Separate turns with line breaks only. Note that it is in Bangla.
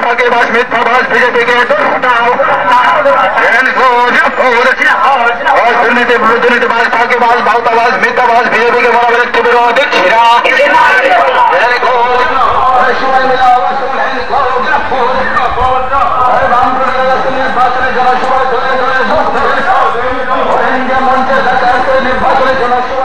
ফাঁকিবাজ মিথ্যাবাজ বিজেপিকে দুর্নীতিবাজ ফাঁকিবাজ বাউতাবাজ মিথ্যাবাজ বিজেপিকে বরাবর একটি বিরোধী ছিরা নির্বাচনে